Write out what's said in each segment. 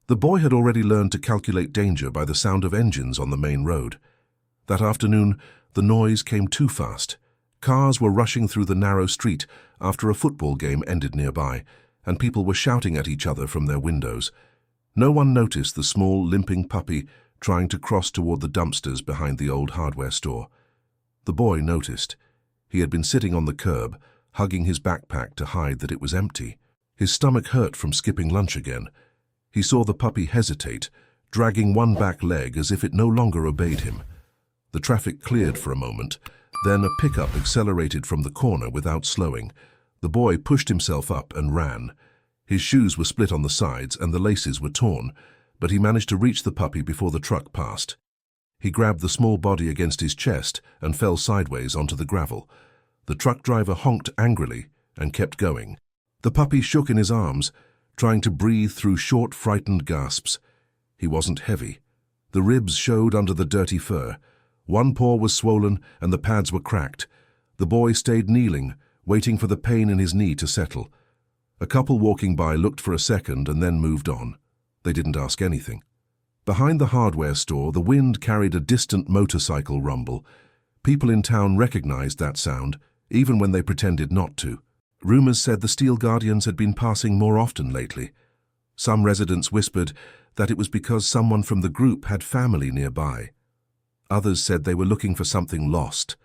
The boy had already learned to calculate danger by the sound of engines on the main road. That afternoon, the noise came too fast. Cars were rushing through the narrow street after a football game ended nearby, and people were shouting at each other from their windows. No one noticed the small, limping puppy trying to cross toward the dumpsters behind the old hardware store. The boy noticed. He had been sitting on the curb, hugging his backpack to hide that it was empty. His stomach hurt from skipping lunch again. He saw the puppy hesitate, dragging one back leg as if it no longer obeyed him. The traffic cleared for a moment. Then a pickup accelerated from the corner without slowing. The boy pushed himself up and ran. His shoes were split on the sides and the laces were torn, but he managed to reach the puppy before the truck passed. He grabbed the small body against his chest and fell sideways onto the gravel. The truck driver honked angrily and kept going. The puppy shook in his arms, trying to breathe through short, frightened gasps. He wasn't heavy. The ribs showed under the dirty fur. One paw was swollen and the pads were cracked. The boy stayed kneeling, waiting for the pain in his knee to settle. A couple walking by looked for a second and then moved on. They didn't ask anything. Behind the hardware store, the wind carried a distant motorcycle rumble. People in town recognized that sound, even when they pretended not to. Rumors said the Steel Guardians had been passing more often lately. Some residents whispered that it was because someone from the group had family nearby. Others said they were looking for something lost.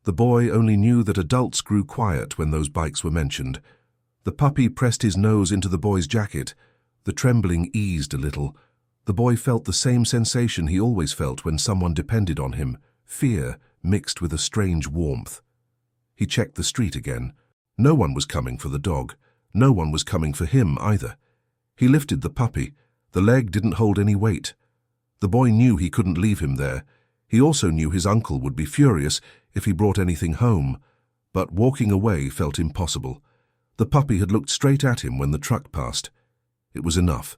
The boy only knew that adults grew quiet when those bikes were mentioned. The puppy pressed his nose into the boy's jacket. The trembling eased a little. The boy felt the same sensation he always felt when someone depended on him, fear mixed with a strange warmth. He checked the street again. No one was coming for the dog. No one was coming for him either. He lifted the puppy. The leg didn't hold any weight. The boy knew he couldn't leave him there. He also knew his uncle would be furious if he brought anything home, but walking away felt impossible. The puppy had looked straight at him when the truck passed. It was enough.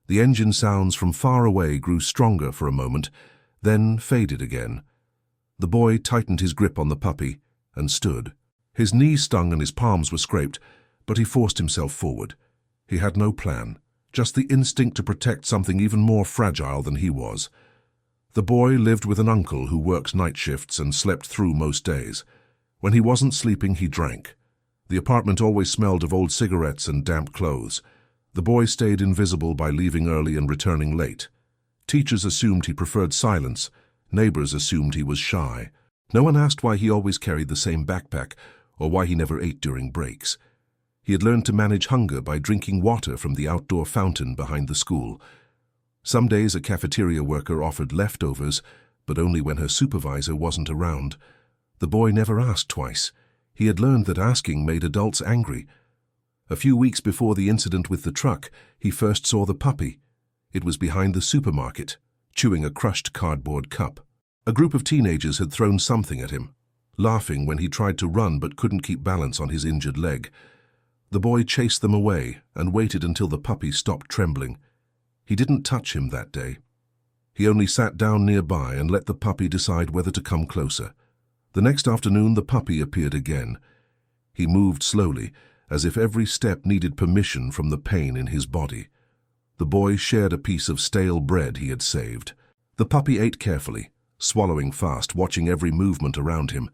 The engine sounds from far away grew stronger for a moment, then faded again. The boy tightened his grip on the puppy and stood. His knees stung and his palms were scraped, but he forced himself forward. He had no plan, just the instinct to protect something even more fragile than he was. The boy lived with an uncle who worked night shifts and slept through most days. When he wasn't sleeping, he drank. The apartment always smelled of old cigarettes and damp clothes. The boy stayed invisible by leaving early and returning late. Teachers assumed he preferred silence. Neighbors assumed he was shy. No one asked why he always carried the same backpack or why he never ate during breaks. He had learned to manage hunger by drinking water from the outdoor fountain behind the school. Some days a cafeteria worker offered leftovers, but only when her supervisor wasn't around. The boy never asked twice. He had learned that asking made adults angry. A few weeks before the incident with the truck, he first saw the puppy. It was behind the supermarket, chewing a crushed cardboard cup. A group of teenagers had thrown something at him, laughing when he tried to run but couldn't keep balance on his injured leg. The boy chased them away and waited until the puppy stopped trembling. He didn't touch him that day. He only sat down nearby and let the puppy decide whether to come closer. The next afternoon, the puppy appeared again. He moved slowly, as if every step needed permission from the pain in his body. The boy shared a piece of stale bread he had saved. The puppy ate carefully, swallowing fast, watching every movement around him.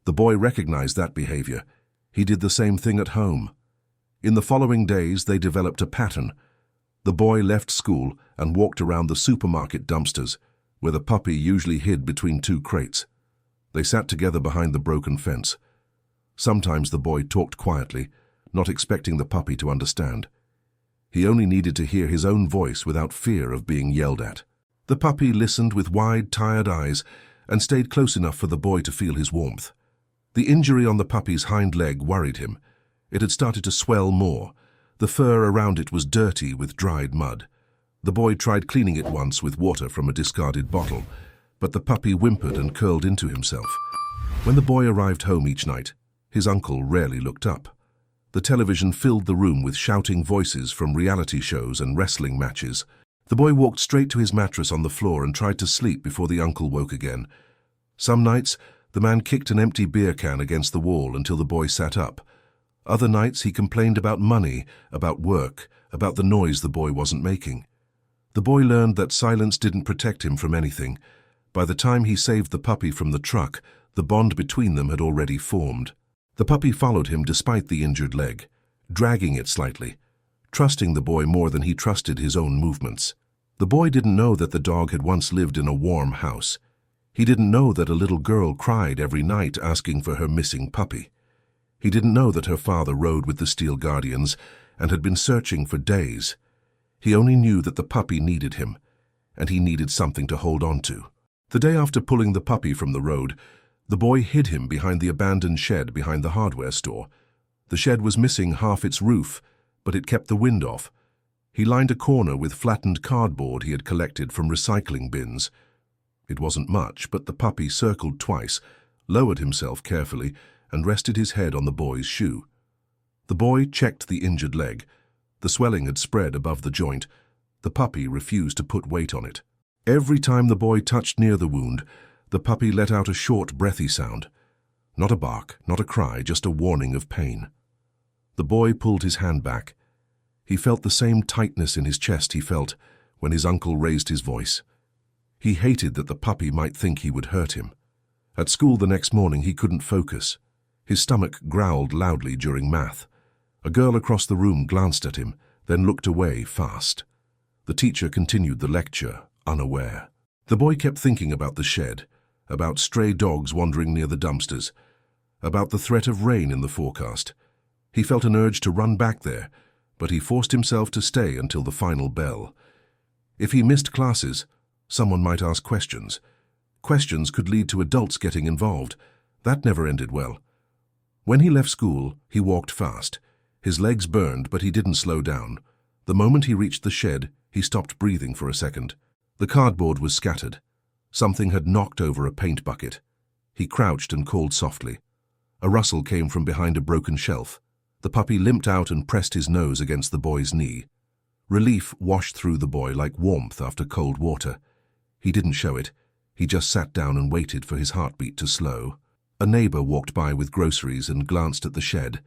The boy recognized that behavior. He did the same thing at home. In the following days, they developed a pattern. The boy left school and walked around the supermarket dumpsters, where the puppy usually hid between two crates. They sat together behind the broken fence. Sometimes the boy talked quietly, not expecting the puppy to understand. He only needed to hear his own voice without fear of being yelled at. The puppy listened with wide, tired eyes and stayed close enough for the boy to feel his warmth. The injury on the puppy's hind leg worried him. It had started to swell more. The fur around it was dirty with dried mud. The boy tried cleaning it once with water from a discarded bottle, but the puppy whimpered and curled into himself. When the boy arrived home each night, his uncle rarely looked up. The television filled the room with shouting voices from reality shows and wrestling matches. The boy walked straight to his mattress on the floor and tried to sleep before the uncle woke again. Some nights, the man kicked an empty beer can against the wall until the boy sat up. Other nights he complained about money, about work, about the noise the boy wasn't making. The boy learned that silence didn't protect him from anything. By the time he saved the puppy from the truck, the bond between them had already formed. The puppy followed him despite the injured leg, dragging it slightly, trusting the boy more than he trusted his own movements. The boy didn't know that the dog had once lived in a warm house. He didn't know that a little girl cried every night asking for her missing puppy. He didn't know that her father rode with the Steel Guardians and had been searching for days. He only knew that the puppy needed him, and he needed something to hold on to. The day after pulling the puppy from the road, the boy hid him behind the abandoned shed behind the hardware store. The shed was missing half its roof, but it kept the wind off. He lined a corner with flattened cardboard he had collected from recycling bins. It wasn't much, but the puppy circled twice, lowered himself carefully, and rested his head on the boy's shoe. The boy checked the injured leg. The swelling had spread above the joint. The puppy refused to put weight on it. Every time the boy touched near the wound, the puppy let out a short, breathy sound. Not a bark, not a cry, just a warning of pain. The boy pulled his hand back. He felt the same tightness in his chest he felt when his uncle raised his voice. He hated that the puppy might think he would hurt him. At school the next morning he couldn't focus. His stomach growled loudly during math. A girl across the room glanced at him, then looked away fast. The teacher continued the lecture, unaware. The boy kept thinking about the shed, about stray dogs wandering near the dumpsters, about the threat of rain in the forecast. He felt an urge to run back there, but he forced himself to stay until the final bell. If he missed classes, someone might ask questions. Questions could lead to adults getting involved. That never ended well. When he left school, he walked fast. His legs burned, but he didn't slow down. The moment he reached the shed, he stopped breathing for a second. The cardboard was scattered. Something had knocked over a paint bucket. He crouched and called softly. A rustle came from behind a broken shelf. The puppy limped out and pressed his nose against the boy's knee. Relief washed through the boy like warmth after cold water. He didn't show it. He just sat down and waited for his heartbeat to slow. A neighbor walked by with groceries and glanced at the shed.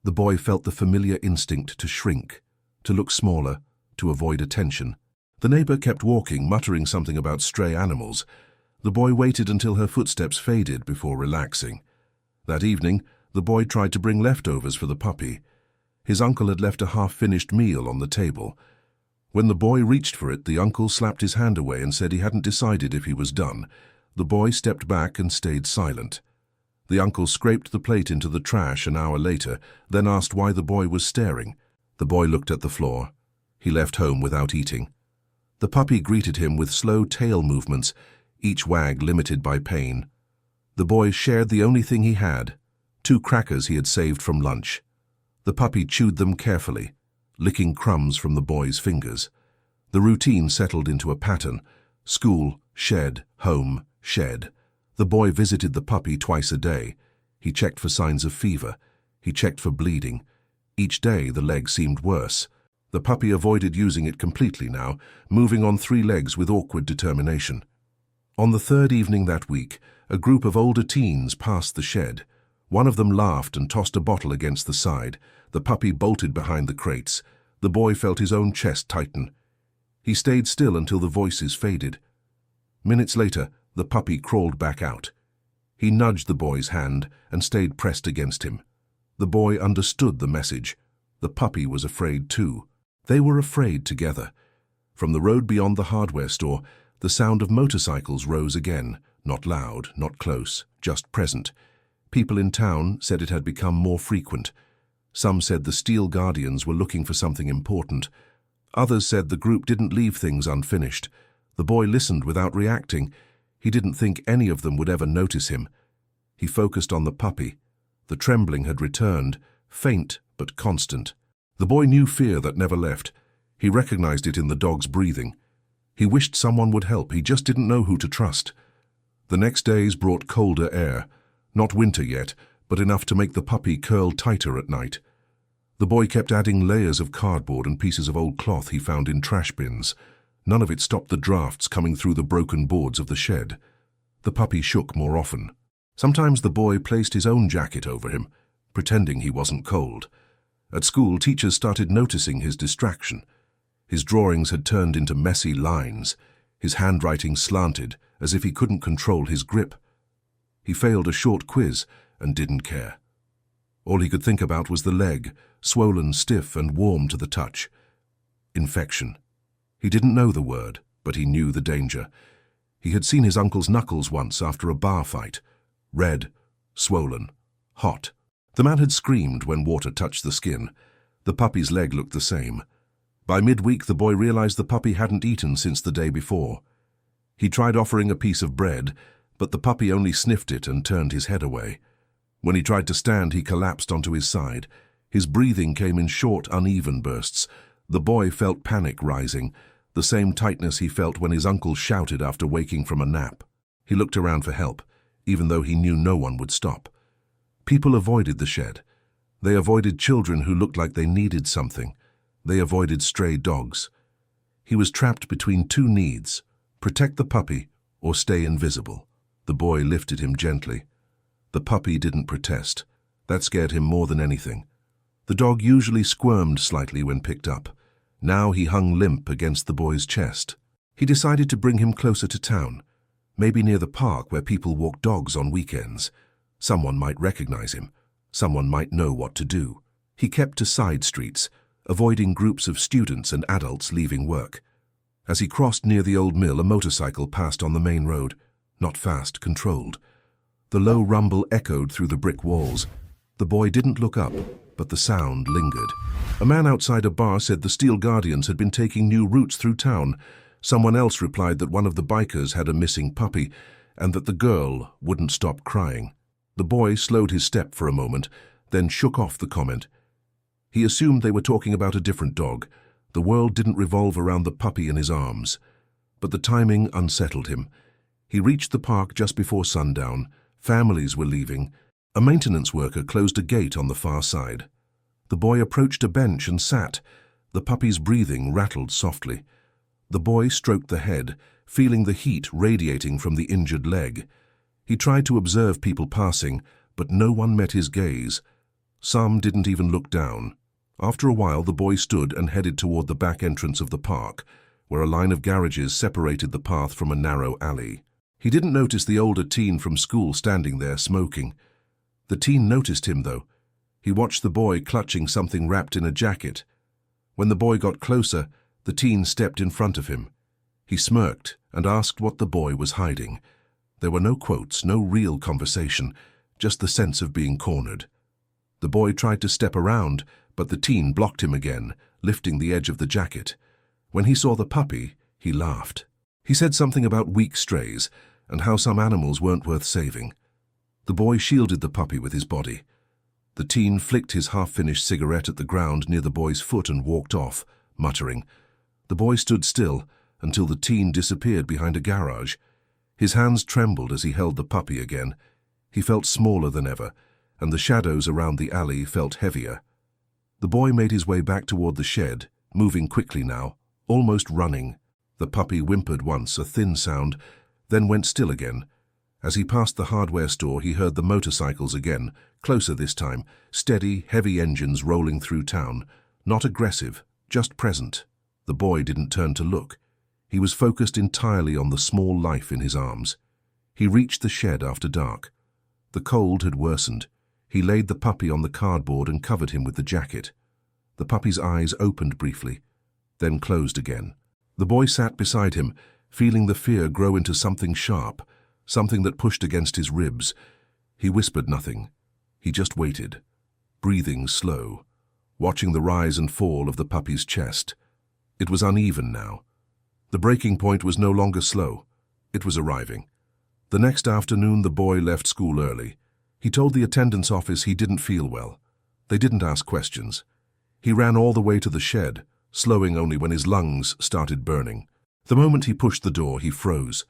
The boy felt the familiar instinct to shrink, to look smaller, to avoid attention. The neighbor kept walking, muttering something about stray animals. The boy waited until her footsteps faded before relaxing. That evening, the boy tried to bring leftovers for the puppy. His uncle had left a half-finished meal on the table. When the boy reached for it, the uncle slapped his hand away and said he hadn't decided if he was done. The boy stepped back and stayed silent. The uncle scraped the plate into the trash an hour later, then asked why the boy was staring. The boy looked at the floor. He left home without eating. The puppy greeted him with slow tail movements, each wag limited by pain. The boy shared the only thing he had, 2 crackers he had saved from lunch. The puppy chewed them carefully, licking crumbs from the boy's fingers. The routine settled into a pattern: school, shed, home, shed. The boy visited the puppy twice a day. He checked for signs of fever. He checked for bleeding. Each day the leg seemed worse. The puppy avoided using it completely now, moving on 3 legs with awkward determination. On the 3rd evening that week, a group of older teens passed the shed. One of them laughed and tossed a bottle against the side. The puppy bolted behind the crates. The boy felt his own chest tighten. He stayed still until the voices faded. Minutes later, the puppy crawled back out. He nudged the boy's hand and stayed pressed against him. The boy understood the message. The puppy was afraid too. They were afraid together. From the road beyond the hardware store, the sound of motorcycles rose again, not loud, not close, just present. People in town said it had become more frequent. Some said the Steel Guardians were looking for something important. Others said the group didn't leave things unfinished. The boy listened without reacting. He didn't think any of them would ever notice him. He focused on the puppy. The trembling had returned, faint but constant. The boy knew fear that never left. He recognized it in the dog's breathing. He wished someone would help. He just didn't know who to trust. The next days brought colder air. Not winter yet, but enough to make the puppy curl tighter at night. The boy kept adding layers of cardboard and pieces of old cloth he found in trash bins. None of it stopped the drafts coming through the broken boards of the shed. The puppy shook more often. Sometimes the boy placed his own jacket over him, pretending he wasn't cold. At school, teachers started noticing his distraction. His drawings had turned into messy lines. His handwriting slanted, as if he couldn't control his grip. He failed a short quiz and didn't care. All he could think about was the leg, swollen, stiff, and warm to the touch. Infection. He didn't know the word, but he knew the danger. He had seen his uncle's knuckles once after a bar fight. Red, swollen, hot. The man had screamed when water touched the skin. The puppy's leg looked the same. By midweek, the boy realized the puppy hadn't eaten since the day before. He tried offering a piece of bread, but the puppy only sniffed it and turned his head away. When he tried to stand, he collapsed onto his side. His breathing came in short, uneven bursts. The boy felt panic rising, the same tightness he felt when his uncle shouted after waking from a nap. He looked around for help, even though he knew no one would stop. People avoided the shed. They avoided children who looked like they needed something. They avoided stray dogs. He was trapped between two needs: protect the puppy or stay invisible. The boy lifted him gently. The puppy didn't protest. That scared him more than anything. The dog usually squirmed slightly when picked up. Now he hung limp against the boy's chest. He decided to bring him closer to town, maybe near the park where people walk dogs on weekends. Someone might recognize him. Someone might know what to do. He kept to side streets, avoiding groups of students and adults leaving work. As he crossed near the old mill, a motorcycle passed on the main road, not fast, controlled. The low rumble echoed through the brick walls. The boy didn't look up, but the sound lingered. A man outside a bar said the Steel Guardians had been taking new routes through town. Someone else replied that one of the bikers had a missing puppy and that the girl wouldn't stop crying. The boy slowed his step for a moment, then shook off the comment. He assumed they were talking about a different dog. The world didn't revolve around the puppy in his arms. But the timing unsettled him. He reached the park just before sundown. Families were leaving. A maintenance worker closed a gate on the far side. The boy approached a bench and sat. The puppy's breathing rattled softly. The boy stroked the head, feeling the heat radiating from the injured leg. He tried to observe people passing, but no one met his gaze. Some didn't even look down. After a while, the boy stood and headed toward the back entrance of the park, where a line of garages separated the path from a narrow alley. He didn't notice the older teen from school standing there smoking. The teen noticed him, though. He watched the boy clutching something wrapped in a jacket. When the boy got closer, the teen stepped in front of him. He smirked and asked what the boy was hiding. There were no quotes, no real conversation, just the sense of being cornered. The boy tried to step around, but the teen blocked him again, lifting the edge of the jacket. When he saw the puppy, he laughed. He said something about weak strays and how some animals weren't worth saving. The boy shielded the puppy with his body. The teen flicked his half-finished cigarette at the ground near the boy's foot and walked off, muttering. The boy stood still until the teen disappeared behind a garage. His hands trembled as he held the puppy again. He felt smaller than ever, and the shadows around the alley felt heavier. The boy made his way back toward the shed, moving quickly now, almost running. The puppy whimpered once, a thin sound, then went still again. As he passed the hardware store, he heard the motorcycles again, closer this time, steady, heavy engines rolling through town. Not aggressive, just present. The boy didn't turn to look. He was focused entirely on the small life in his arms. He reached the shed after dark. The cold had worsened. He laid the puppy on the cardboard and covered him with the jacket. The puppy's eyes opened briefly, then closed again. The boy sat beside him, feeling the fear grow into something sharp, something that pushed against his ribs. He whispered nothing. He just waited, breathing slow, watching the rise and fall of the puppy's chest. It was uneven now. The breaking point was no longer slow. It was arriving. The next afternoon, the boy left school early. He told the attendance office he didn't feel well. They didn't ask questions. He ran all the way to the shed, slowing only when his lungs started burning. The moment he pushed the door, he froze.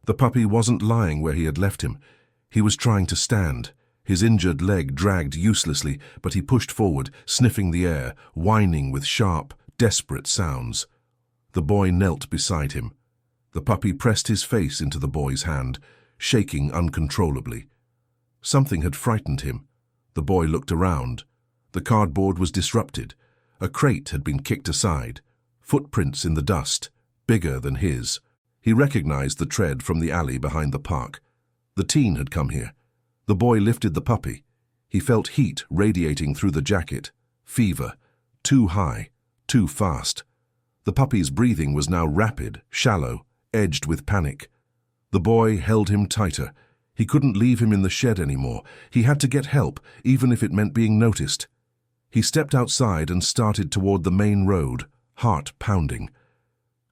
The puppy wasn't lying where he had left him. He was trying to stand. His injured leg dragged uselessly, but he pushed forward, sniffing the air, whining with sharp, desperate sounds. The boy knelt beside him. The puppy pressed his face into the boy's hand, shaking uncontrollably. Something had frightened him. The boy looked around. The cardboard was disrupted. A crate had been kicked aside. footprints in the dust, bigger than his. He recognized the tread from the alley behind the park. The teen had come here. The boy lifted the puppy. He felt heat radiating through the jacket. Fever. Too high. Too fast. The puppy's breathing was now rapid, shallow, edged with panic. The boy held him tighter. He couldn't leave him in the shed anymore. He had to get help, even if it meant being noticed. He stepped outside and started toward the main road, heart pounding.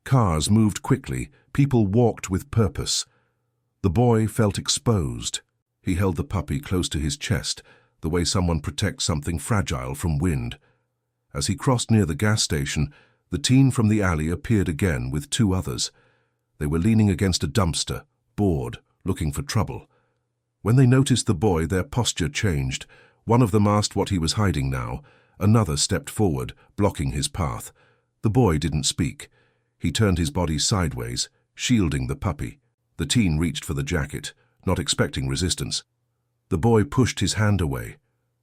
Cars moved quickly. People walked with purpose. The boy felt exposed. He held the puppy close to his chest, the way someone protects something fragile from wind. As he crossed near the gas station, the teen from the alley appeared again with two others. They were leaning against a dumpster, bored, looking for trouble. When they noticed the boy, their posture changed. One of them asked what he was hiding now. Another stepped forward, blocking his path. The boy didn't speak. He turned his body sideways, shielding the puppy. The teen reached for the jacket, not expecting resistance. The boy pushed his hand away.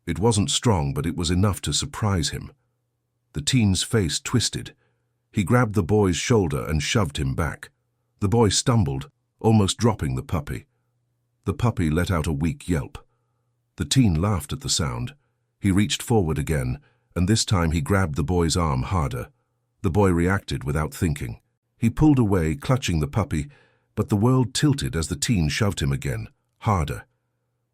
It wasn't strong, but it was enough to surprise him. The teen's face twisted. He grabbed the boy's shoulder and shoved him back. The boy stumbled, almost dropping the puppy. The puppy let out a weak yelp. The teen laughed at the sound. He reached forward again, and this time he grabbed the boy's arm harder. The boy reacted without thinking. He pulled away, clutching the puppy, but the world tilted as the teen shoved him again, harder.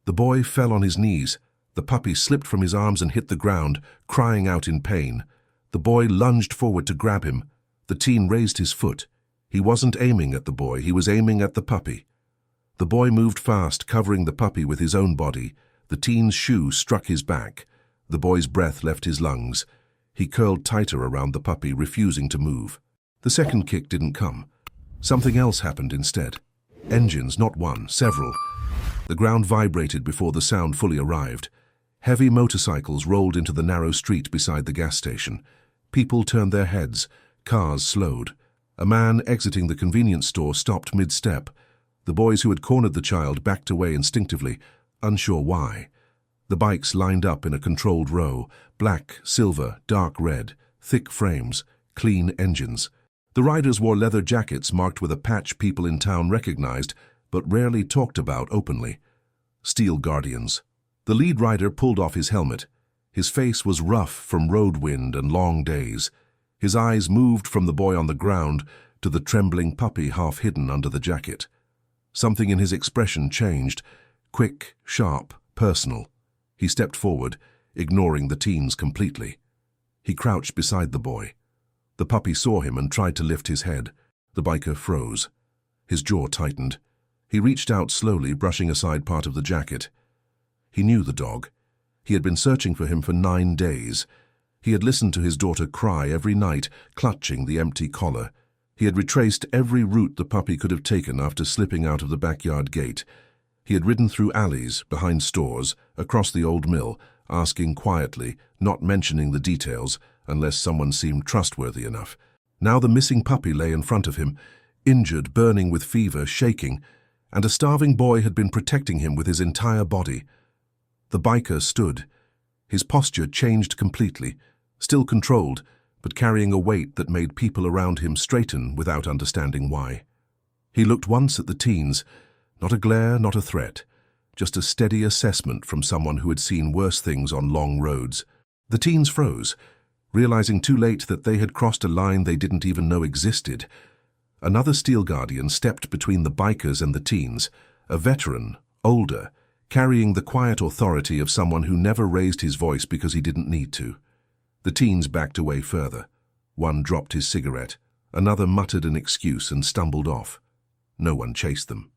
The boy fell on his knees. The puppy slipped from his arms and hit the ground, crying out in pain. The boy lunged forward to grab him. The teen raised his foot. He wasn't aiming at the boy, he was aiming at the puppy. The boy moved fast, covering the puppy with his own body. The teen's shoe struck his back. The boy's breath left his lungs. He curled tighter around the puppy, refusing to move. The second kick didn't come. Something else happened instead. Engines, not one, several. The ground vibrated before the sound fully arrived. Heavy motorcycles rolled into the narrow street beside the gas station. People turned their heads. Cars slowed. A man exiting the convenience store stopped mid-step. The boys who had cornered the child backed away instinctively, unsure why. The bikes lined up in a controlled row, black, silver, dark red, thick frames, clean engines. The riders wore leather jackets marked with a patch people in town recognized, but rarely talked about openly. Steel Guardians. The lead rider pulled off his helmet. His face was rough from road wind and long days. His eyes moved from the boy on the ground to the trembling puppy half hidden under the jacket. Something in his expression changed, quick, sharp, personal. He stepped forward, ignoring the teens completely. He crouched beside the boy. The puppy saw him and tried to lift his head. The biker froze. His jaw tightened. He reached out slowly, brushing aside part of the jacket. He knew the dog. He had been searching for him for 9 days. He had listened to his daughter cry every night, clutching the empty collar. He had retraced every route the puppy could have taken after slipping out of the backyard gate. He had ridden through alleys, behind stores, across the old mill, asking quietly, not mentioning the details, unless someone seemed trustworthy enough. Now the missing puppy lay in front of him, injured, burning with fever, shaking, and a starving boy had been protecting him with his entire body. The biker stood. His posture changed completely, still controlled, but carrying a weight that made people around him straighten without understanding why. He looked once at the teens, not a glare, not a threat, just a steady assessment from someone who had seen worse things on long roads. The teens froze, realizing too late that they had crossed a line they didn't even know existed. Another Steel Guardian stepped between the bikers and the teens, a veteran, older, carrying the quiet authority of someone who never raised his voice because he didn't need to. The teens backed away further. One dropped his cigarette. Another muttered an excuse and stumbled off. No one chased them.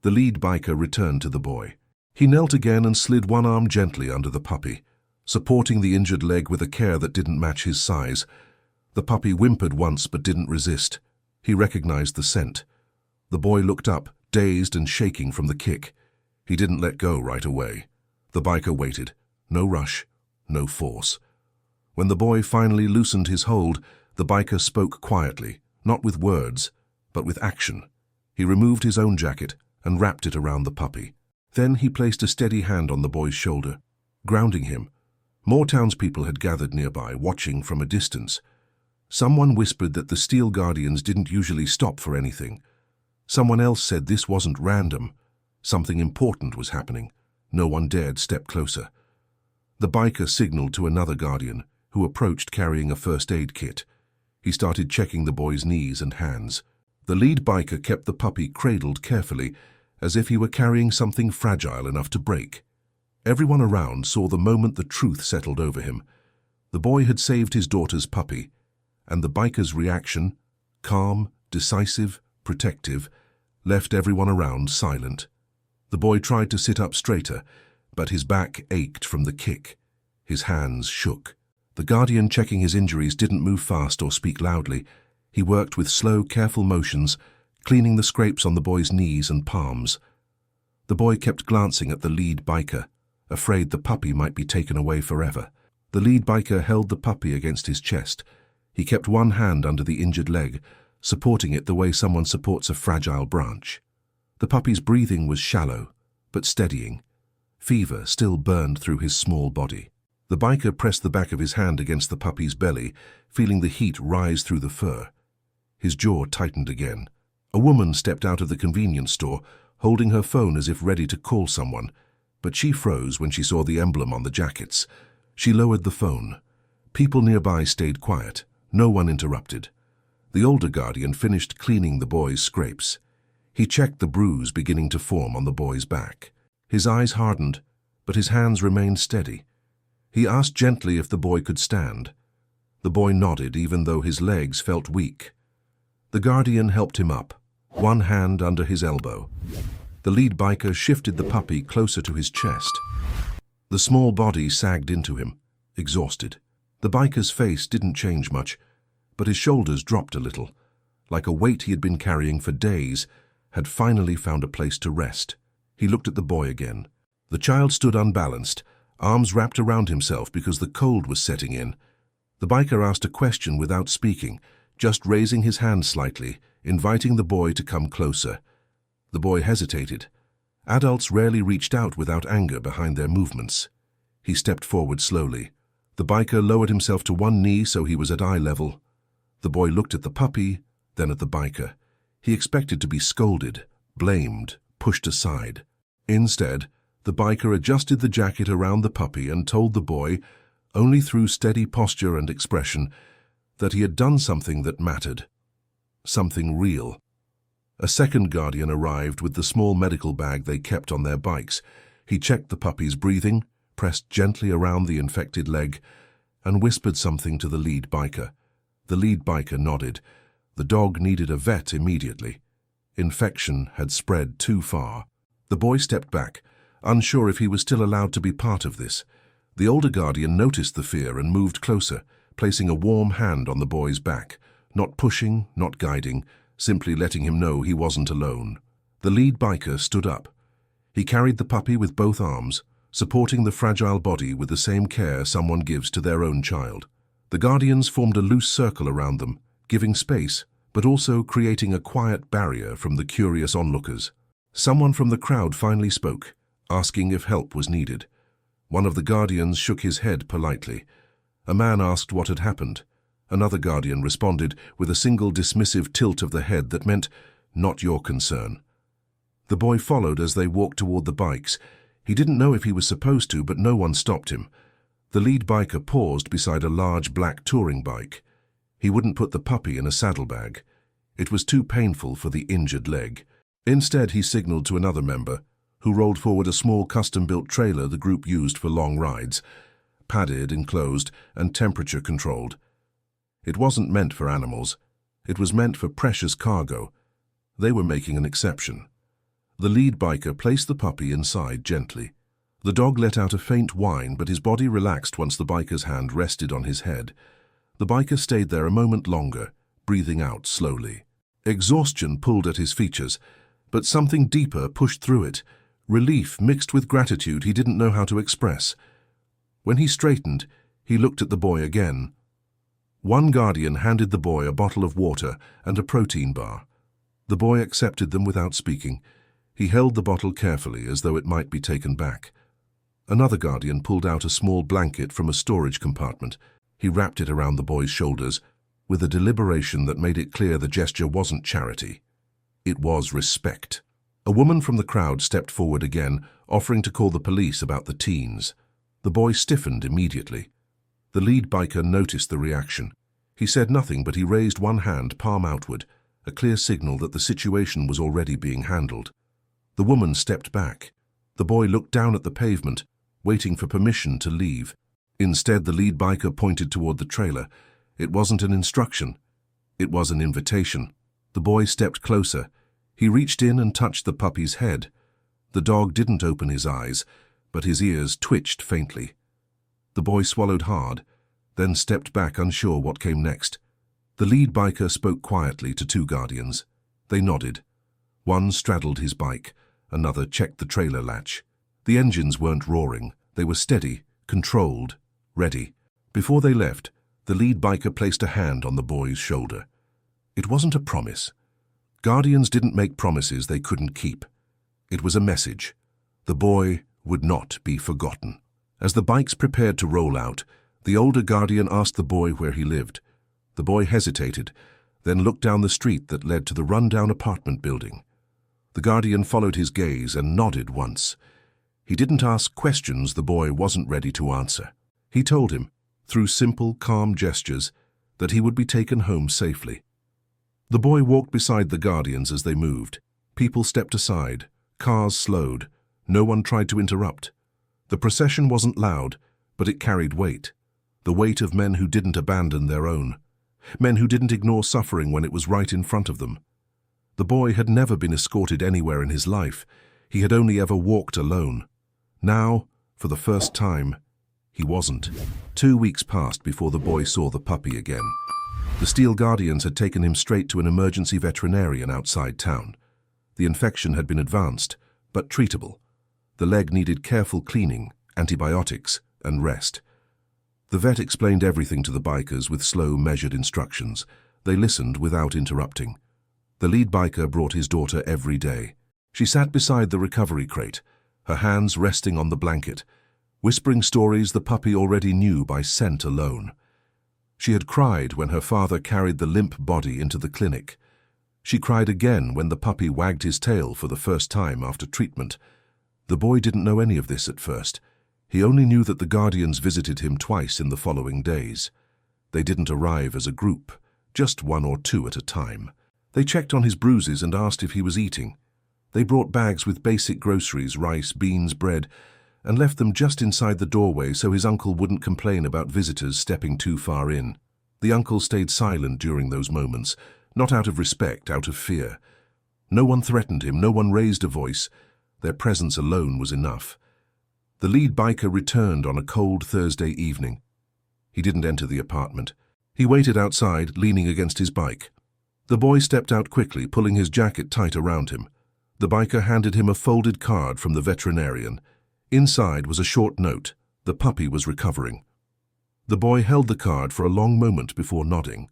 The lead biker returned to the boy. He knelt again and slid one arm gently under the puppy, supporting the injured leg with a care that didn't match his size. The puppy whimpered once but didn't resist. He recognized the scent. The boy looked up, dazed and shaking from the kick. He didn't let go right away. The biker waited. No rush, no force. When the boy finally loosened his hold, the biker spoke quietly, not with words, but with action. He removed his own jacket and wrapped it around the puppy. Then he placed a steady hand on the boy's shoulder, grounding him. More townspeople had gathered nearby, watching from a distance. Someone whispered that the Steel Guardians didn't usually stop for anything. Someone else said this wasn't random. Something important was happening. No one dared step closer. The biker signaled to another Guardian, who approached carrying a first aid kit. He started checking the boy's knees and hands. The lead biker kept the puppy cradled carefully, as if he were carrying something fragile enough to break. Everyone around saw the moment the truth settled over him. The boy had saved his daughter's puppy, and the biker's reaction, calm, decisive, protective, left everyone around silent. The boy tried to sit up straighter, but his back ached from the kick. His hands shook. The Guardian checking his injuries didn't move fast or speak loudly. He worked with slow, careful motions, cleaning the scrapes on the boy's knees and palms. The boy kept glancing at the lead biker, afraid the puppy might be taken away forever. The lead biker held the puppy against his chest. He kept one hand under the injured leg, supporting it the way someone supports a fragile branch. The puppy's breathing was shallow, but steadying. Fever still burned through his small body. The biker pressed the back of his hand against the puppy's belly, feeling the heat rise through the fur. His jaw tightened again. A woman stepped out of the convenience store, holding her phone as if ready to call someone, but she froze when she saw the emblem on the jackets. She lowered the phone. People nearby stayed quiet. No one interrupted. The older Guardian finished cleaning the boy's scrapes. He checked the bruise beginning to form on the boy's back. His eyes hardened, but his hands remained steady. He asked gently if the boy could stand. The boy nodded, even though his legs felt weak. The Guardian helped him up, one hand under his elbow. The lead biker shifted the puppy closer to his chest. The small body sagged into him, exhausted. The biker's face didn't change much, but his shoulders dropped a little, like a weight he had been carrying for days had finally found a place to rest. He looked at the boy again. The child stood unbalanced, arms wrapped around himself because the cold was setting in. The biker asked a question without speaking, just raising his hand slightly, inviting the boy to come closer. The boy hesitated. Adults rarely reached out without anger behind their movements. He stepped forward slowly. The biker lowered himself to one knee so he was at eye level. The boy looked at the puppy, then at the biker. He expected to be scolded, blamed, pushed aside. Instead, the biker adjusted the jacket around the puppy and told the boy, only through steady posture and expression, that he had done something that mattered. Something real. A second Guardian arrived with the small medical bag they kept on their bikes. He checked the puppy's breathing, pressed gently around the infected leg, and whispered something to the lead biker. The lead biker nodded. The dog needed a vet immediately. Infection had spread too far. The boy stepped back, unsure if he was still allowed to be part of this. The older Guardian noticed the fear and moved closer, placing a warm hand on the boy's back, not pushing, not guiding, simply letting him know he wasn't alone. The lead biker stood up. He carried the puppy with both arms, supporting the fragile body with the same care someone gives to their own child. The Guardians formed a loose circle around them, giving space, but also creating a quiet barrier from the curious onlookers. Someone from the crowd finally spoke, asking if help was needed. One of the Guardians shook his head politely. A man asked what had happened. Another Guardian responded with a single dismissive tilt of the head that meant, "Not your concern." The boy followed as they walked toward the bikes. He didn't know if he was supposed to, but no one stopped him. The lead biker paused beside a large black touring bike. He wouldn't put the puppy in a saddlebag. It was too painful for the injured leg. Instead, he signaled to another member, who rolled forward a small custom-built trailer the group used for long rides, padded, enclosed, and temperature-controlled. It wasn't meant for animals. It was meant for precious cargo. They were making an exception. The lead biker placed the puppy inside gently. The dog let out a faint whine, but his body relaxed once the biker's hand rested on his head. The biker stayed there a moment longer, breathing out slowly. Exhaustion pulled at his features, but something deeper pushed through it, relief mixed with gratitude he didn't know how to express. When he straightened, he looked at the boy again. One Guardian handed the boy a bottle of water and a protein bar. The boy accepted them without speaking. He held the bottle carefully as though it might be taken back. Another Guardian pulled out a small blanket from a storage compartment. He wrapped it around the boy's shoulders, with a deliberation that made it clear the gesture wasn't charity. It was respect. A woman from the crowd stepped forward again, offering to call the police about the teens. The boy stiffened immediately. The lead biker noticed the reaction. He said nothing, but he raised one hand, palm outward, a clear signal that the situation was already being handled. The woman stepped back. The boy looked down at the pavement, waiting for permission to leave. Instead, the lead biker pointed toward the trailer. It wasn't an instruction. It was an invitation. The boy stepped closer. He reached in and touched the puppy's head. The dog didn't open his eyes, but his ears twitched faintly. The boy swallowed hard, then stepped back, unsure what came next. The lead biker spoke quietly to two guardians. They nodded. One straddled his bike, another checked the trailer latch. The engines weren't roaring. They were steady, controlled, ready. Before they left, the lead biker placed a hand on the boy's shoulder. It wasn't a promise. Guardians didn't make promises they couldn't keep. It was a message. The boy would not be forgotten. As the bikes prepared to roll out, the older guardian asked the boy where he lived. The boy hesitated, then looked down the street that led to the run-down apartment building. The guardian followed his gaze and nodded once. He didn't ask questions the boy wasn't ready to answer. He told him, through simple, calm gestures, that he would be taken home safely. The boy walked beside the guardians as they moved. People stepped aside. Cars slowed. No one tried to interrupt. The procession wasn't loud, but it carried weight. The weight of men who didn't abandon their own. Men who didn't ignore suffering when it was right in front of them. The boy had never been escorted anywhere in his life. He had only ever walked alone. Now, for the first time, he wasn't. 2 weeks passed before the boy saw the puppy again. The Steel Guardians had taken him straight to an emergency veterinarian outside town. The infection had been advanced, but treatable. The leg needed careful cleaning, antibiotics, and rest. The vet explained everything to the bikers with slow, measured instructions. They listened without interrupting. The lead biker brought his daughter every day. She sat beside the recovery crate, her hands resting on the blanket, whispering stories the puppy already knew by scent alone. She had cried when her father carried the limp body into the clinic. She cried again when the puppy wagged his tail for the first time after treatment. The boy didn't know any of this at first. He only knew that the guardians visited him twice in the following days. They didn't arrive as a group, just one or two at a time. They checked on his bruises and asked if he was eating. They brought bags with basic groceries, rice, beans, bread, and left them just inside the doorway so his uncle wouldn't complain about visitors stepping too far in. The uncle stayed silent during those moments, not out of respect, out of fear. No one threatened him, no one raised a voice. Their presence alone was enough. The lead biker returned on a cold Thursday evening. He didn't enter the apartment. He waited outside, leaning against his bike. The boy stepped out quickly, pulling his jacket tight around him. The biker handed him a folded card from the veterinarian. Inside was a short note. The puppy was recovering. The boy held the card for a long moment before nodding.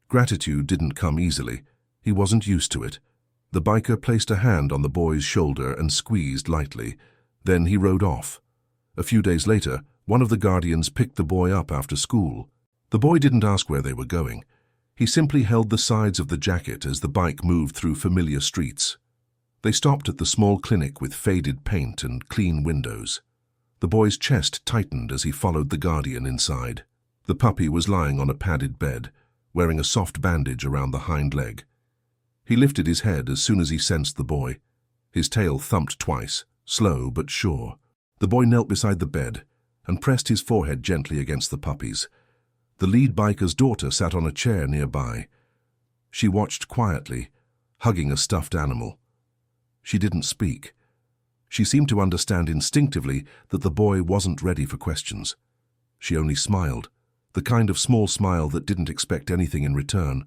Gratitude didn't come easily. He wasn't used to it. The biker placed a hand on the boy's shoulder and squeezed lightly. Then he rode off. A few days later, one of the guardians picked the boy up after school. The boy didn't ask where they were going. He simply held the sides of the jacket as the bike moved through familiar streets. They stopped at the small clinic with faded paint and clean windows. The boy's chest tightened as he followed the guardian inside. The puppy was lying on a padded bed, wearing a soft bandage around the hind leg. He lifted his head as soon as he sensed the boy. His tail thumped twice, slow but sure. The boy knelt beside the bed and pressed his forehead gently against the puppy's. The lead biker's daughter sat on a chair nearby. She watched quietly, hugging a stuffed animal. She didn't speak. She seemed to understand instinctively that the boy wasn't ready for questions. She only smiled, the kind of small smile that didn't expect anything in return.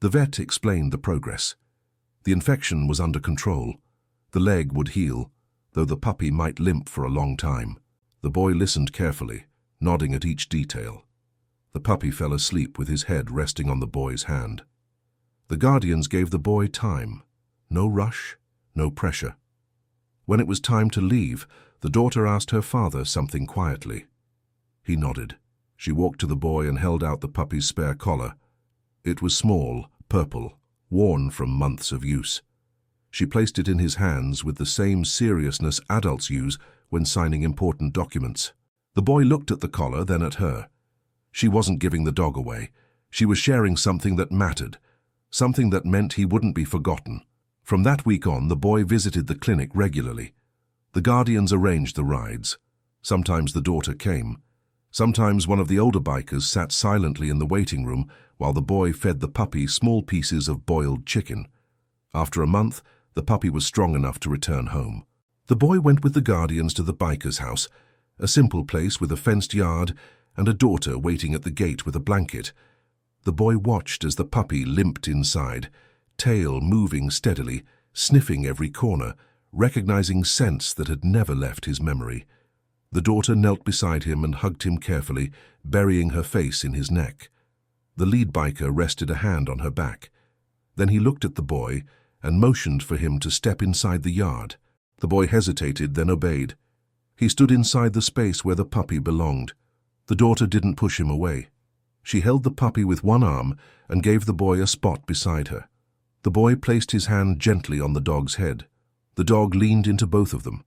The vet explained the progress. The infection was under control. The leg would heal, though the puppy might limp for a long time. The boy listened carefully, nodding at each detail. The puppy fell asleep with his head resting on the boy's hand. The guardians gave the boy time. No rush, no pressure. When it was time to leave, the daughter asked her father something quietly. He nodded. She walked to the boy and held out the puppy's spare collar. It was small, purple, worn from months of use. She placed it in his hands with the same seriousness adults use when signing important documents. The boy looked at the collar, then at her. She wasn't giving the dog away. She was sharing something that mattered, something that meant he wouldn't be forgotten. From that week on, the boy visited the clinic regularly. The guardians arranged the rides. Sometimes the daughter came. Sometimes one of the older bikers sat silently in the waiting room while the boy fed the puppy small pieces of boiled chicken. After a month, the puppy was strong enough to return home. The boy went with the guardians to the biker's house, a simple place with a fenced yard and a daughter waiting at the gate with a blanket. The boy watched as the puppy limped inside, tail moving steadily, sniffing every corner, recognizing scents that had never left his memory. The daughter knelt beside him and hugged him carefully, burying her face in his neck. The lead biker rested a hand on her back. Then he looked at the boy and motioned for him to step inside the yard. The boy hesitated, then obeyed. He stood inside the space where the puppy belonged. The daughter didn't push him away. She held the puppy with one arm and gave the boy a spot beside her. The boy placed his hand gently on the dog's head. The dog leaned into both of them.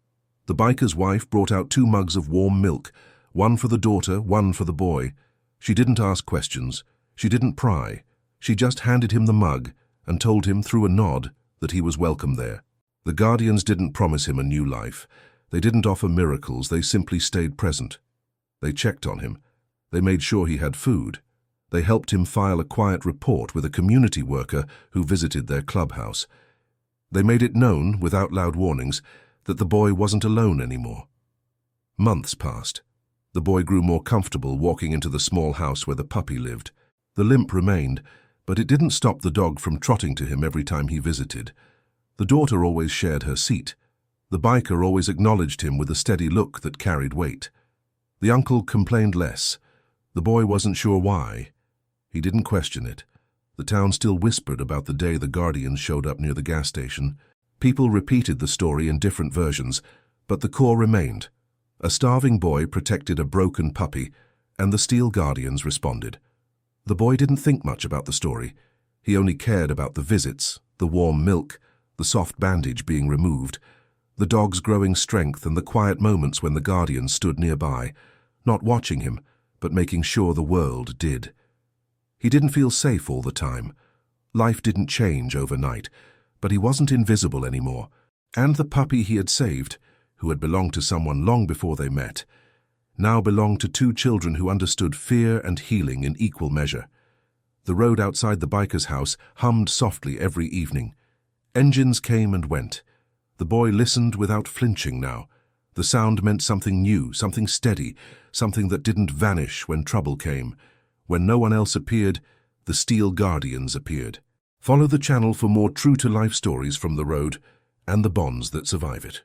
The biker's wife brought out 2 mugs of warm milk, one for the daughter, one for the boy. She didn't ask questions. She didn't pry. She just handed him the mug and told him through a nod that he was welcome there. The guardians didn't promise him a new life. They didn't offer miracles. They simply stayed present. They checked on him. They made sure he had food. They helped him file a quiet report with a community worker who visited their clubhouse. They made it known, without loud warnings, that the boy wasn't alone anymore. Months passed. The boy grew more comfortable walking into the small house where the puppy lived. The limp remained, but it didn't stop the dog from trotting to him every time he visited. The daughter always shared her seat. The biker always acknowledged him with a steady look that carried weight. The uncle complained less. The boy wasn't sure why. He didn't question it. The town still whispered about the day the guardians showed up near the gas station. People repeated the story in different versions, but the core remained. A starving boy protected a broken puppy, and the steel guardians responded. The boy didn't think much about the story. He only cared about the visits, the warm milk, the soft bandage being removed, the dog's growing strength, and the quiet moments when the guardians stood nearby, not watching him, but making sure the world did. He didn't feel safe all the time. Life didn't change overnight, but he wasn't invisible anymore. And the puppy he had saved, who had belonged to someone long before they met, now belonged to 2 children who understood fear and healing in equal measure. The road outside the biker's house hummed softly every evening. Engines came and went. The boy listened without flinching now. The sound meant something new, something steady, something that didn't vanish when trouble came. When no one else appeared, the Steel Guardians appeared. Follow the channel for more true-to-life stories from the road and the bonds that survive it.